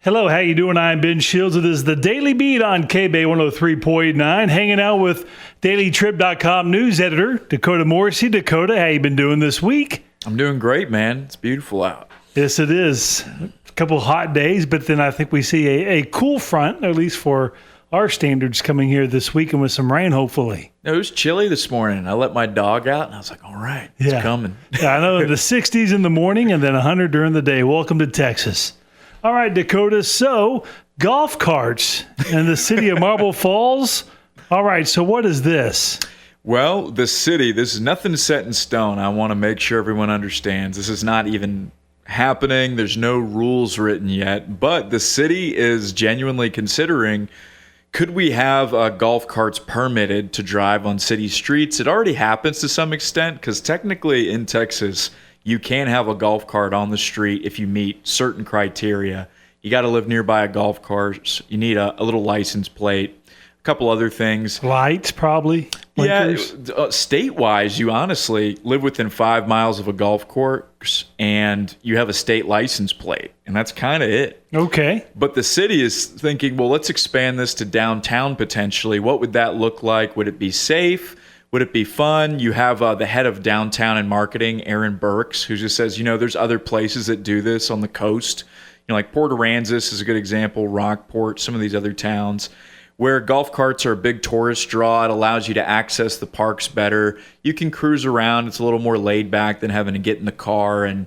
Hello, how you doing? I'm Ben Shields. It is the Daily Beat on KBay 103.9, hanging out with dailytrib.com news editor Dakota Morrissey. Dakota, how you been doing this week? I'm doing great, man. It's beautiful out. Yes, it is. A couple hot days, but then I think we see a cool front, at least for our standards, coming here this weekend with some rain, hopefully. It was chilly this morning. I let my dog out, and I was like, all right, it's coming. Yeah, I know, the 60s in the morning and then 100 during the day. Welcome to Texas. All right, Dakota, so golf carts in the city of Marble Falls. All right, so what is this? Well, the city, this is nothing set in stone. I want to make sure everyone understands. This is not even happening. There's no rules written yet, but the city is genuinely considering, could we have golf carts permitted to drive on city streets? It already happens to some extent because technically in Texas, you can have a golf cart on the street if you meet certain criteria. You got to live nearby a golf course. You need a little license plate, a couple other things. Lights, probably. Blinkers. Yeah, state-wise, you honestly live within 5 miles of a golf course and you have a state license plate, and that's kind of it. Okay. But the city is thinking, well, let's expand this to downtown potentially. What would that look like? Would it be safe? Would it be fun? You have the head of downtown and marketing, Aaron Burks, who just says, there's other places that do this on the coast. Like Port Aransas is a good example, Rockport, some of these other towns, where golf carts are a big tourist draw. It allows you to access the parks better. You can cruise around. It's a little more laid back than having to get in the car and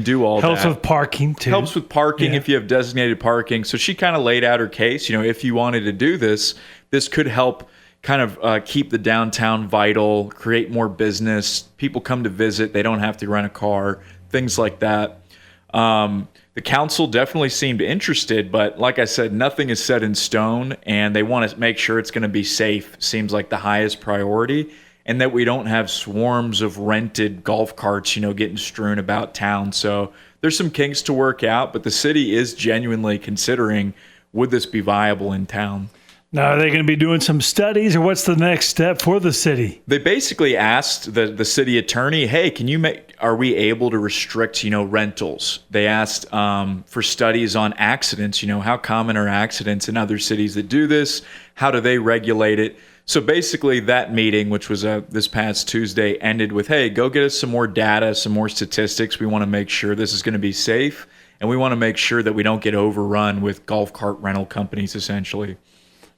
do all Helps that. with parking, too. Helps with parking if you have designated parking. So she kind of laid out her case. If you wanted to do this, this could help kind of keep the downtown vital, create more business. People come to visit. They don't have to rent a car, things like that. The council definitely seemed interested, but like I said, nothing is set in stone, and they want to make sure it's going to be safe. Seems like the highest priority, and that we don't have swarms of rented golf carts, getting strewn about town. So there's some kinks to work out, but the city is genuinely considering, would this be viable in town? Now, are they going to be doing some studies, or what's the next step for the city? They basically asked the city attorney, hey, are we able to restrict, rentals? They asked for studies on accidents. How common are accidents in other cities that do this? How do they regulate it? So basically that meeting, which was this past Tuesday, ended with, hey, go get us some more data, some more statistics. We want to make sure this is going to be safe, and we want to make sure that we don't get overrun with golf cart rental companies, essentially.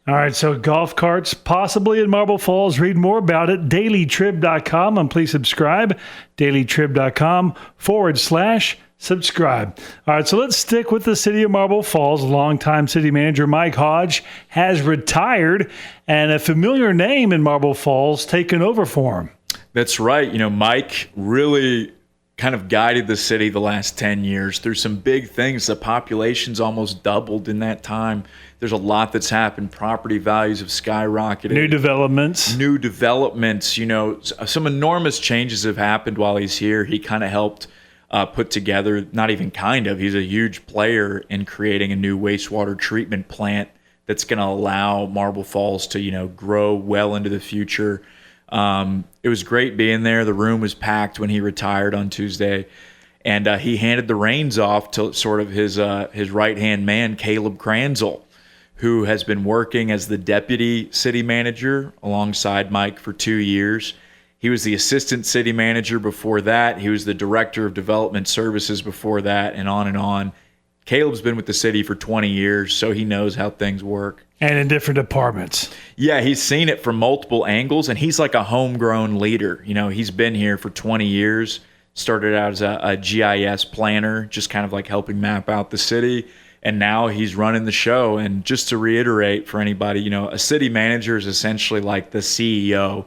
All right, so golf carts possibly in Marble Falls. Read more about it, dailytrib.com, and please subscribe, dailytrib.com/subscribe. All right, so let's stick with the city of Marble Falls. Longtime city manager Mike Hodge has retired, and a familiar name in Marble Falls taken over for him. That's right. Mike really kind of guided the city the last 10 years through some big things. The population's almost doubled in that time. There's a lot that's happened. Property values have skyrocketed. New developments. Some enormous changes have happened while he's here. He kind of helped put together, not even kind of, he's a huge player in creating a new wastewater treatment plant that's going to allow Marble Falls to, grow well into the future. It was great being there. The room was packed when he retired on Tuesday, and he handed the reins off to sort of his right-hand man, Caleb Kranzel, who has been working as the deputy city manager alongside Mike for 2 years. He was the assistant city manager before that. He was the director of development services before that, and on and on. Caleb's been with the city for 20 years, so he knows how things work. And in different departments. Yeah, he's seen it from multiple angles, and he's like a homegrown leader. He's been here for 20 years, started out as a GIS planner, just kind of like helping map out the city, and now he's running the show. And just to reiterate for anybody, a city manager is essentially like the CEO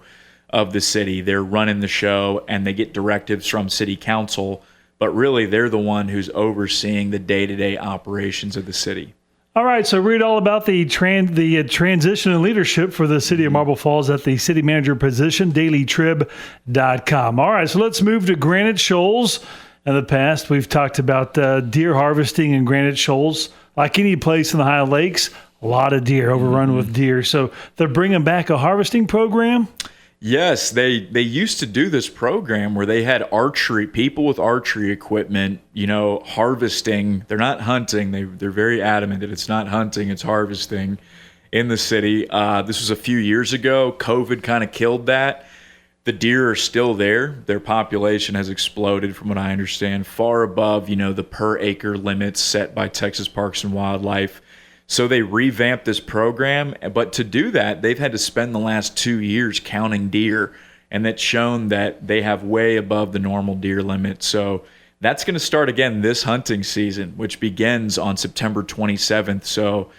of the city. They're running the show, and they get directives from city council, but really they're the one who's overseeing the day-to-day operations of the city. All right, so read all about the transition in leadership for the city of Marble Falls at the city manager position, dailytrib.com. All right, so let's move to Granite Shoals. In the past, we've talked about deer harvesting in Granite Shoals. Like any place in the High Lakes, a lot of deer, overrun with deer. So they're bringing back a harvesting program? Yes, they used to do this program where they had people with archery equipment, harvesting. They're not hunting. They're very adamant that it's not hunting, it's harvesting in the city. This was a few years ago. COVID kind of killed that. The deer are still there. Their population has exploded, from what I understand, far above, the per acre limits set by Texas Parks and Wildlife. So they revamped this program, but to do that, they've had to spend the last 2 years counting deer, and that's shown that they have way above the normal deer limit. So that's going to start again this hunting season, which begins on September 27th. So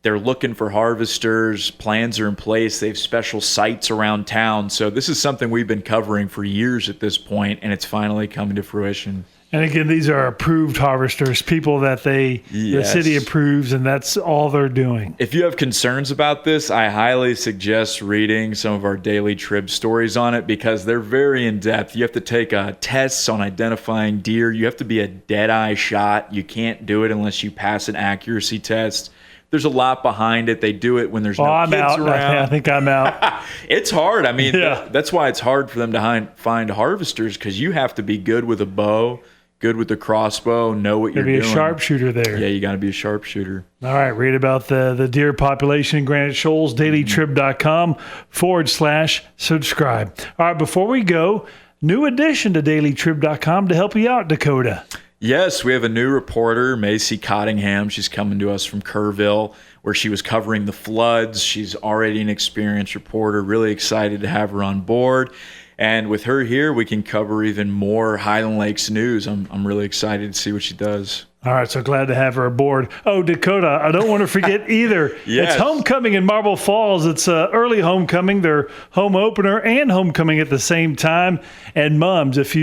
they're looking for harvesters. Plans are in place. They have special sites around town. So this is something we've been covering for years at this point, and it's finally coming to fruition. And again, these are approved harvesters, people that the city approves, and that's all they're doing. If you have concerns about this, I highly suggest reading some of our Daily Trib stories on it, because they're very in-depth. You have to take tests on identifying deer. You have to be a dead-eye shot. You can't do it unless you pass an accuracy test. There's a lot behind it. They do it when there's no kids out. around. I think I'm out. It's hard. I mean, that's why it's hard for them to find harvesters, because you have to be good with a bow, good with the crossbow, know what you're doing. Be a sharpshooter there. Yeah, you got to be a sharpshooter. All right, read about the deer population in Granite Shoals, dailytrib.com/subscribe. All right, before we go, new addition to dailytrib.com to help you out, Dakota. Yes, we have a new reporter, Macy Cottingham. She's coming to us from Kerrville, where she was covering the floods. She's already an experienced reporter. Really excited to have her on board. And with her here, we can cover even more Highland Lakes news. I'm really excited to see what she does. All right, so glad to have her aboard. Oh, Dakota, I don't want to forget either. Yes. It's homecoming in Marble Falls. It's early homecoming, their home opener and homecoming at the same time. And mums, if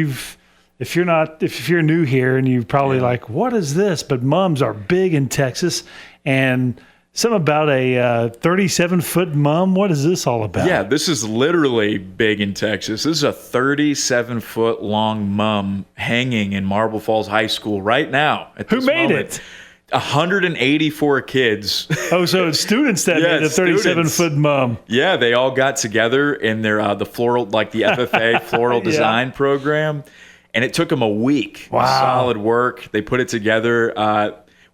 you're new here and you're probably like, what is this? But mums are big in Texas, and something about a 37-foot mum. What is this all about? Yeah, this is literally big in Texas. This is a 37-foot long mum hanging in Marble Falls High School right now. Who made it? 184 kids. Oh, so it's students that made the 37-foot mum. Yeah, they all got together in their the floral, like the FFA floral design program. And it took them a week. Wow. Solid work. They put it together.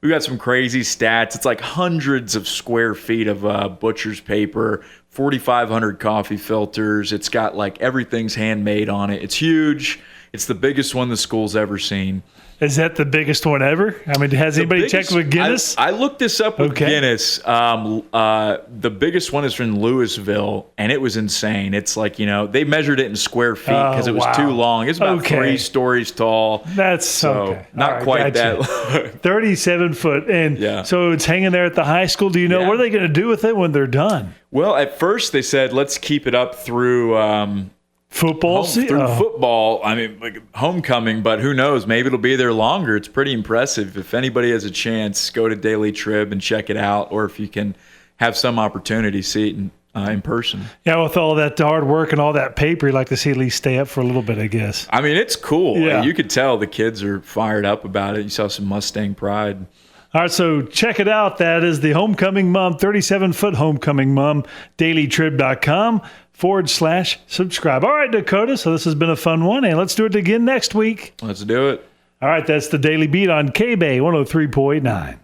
We've got some crazy stats. It's like hundreds of square feet of butcher's paper, 4,500 coffee filters. It's got like everything's handmade on it. It's huge. It's the biggest one the school's ever seen. Is that the biggest one ever? I mean, has anybody checked with Guinness? I looked this up with Guinness. The biggest one is from Louisville, and it was insane. It's like, they measured it in square feet because it was too long. It's about 3 stories tall. That's so not quite that. 37 foot. And so it's hanging there at the high school. Do you know what are they going to do with it when they're done? Well, at first they said, let's keep it up through football. Football. I mean, like homecoming, but who knows? Maybe it'll be there longer. It's pretty impressive. If anybody has a chance, go to Daily Trib and check it out, or if you can have some opportunity, see it in person. Yeah, with all that hard work and all that paper, you like to see at least stay up for a little bit, I guess. I mean, it's cool. Yeah. You could tell the kids are fired up about it. You saw some Mustang pride. All right, so check it out. That is the Homecoming Mom, 37-foot Homecoming Mom, dailytrib.com/subscribe. All right, Dakota, so this has been a fun one, and let's do it again next week. Let's do it. All right, that's the Daily Beat on K-Bay 103.9.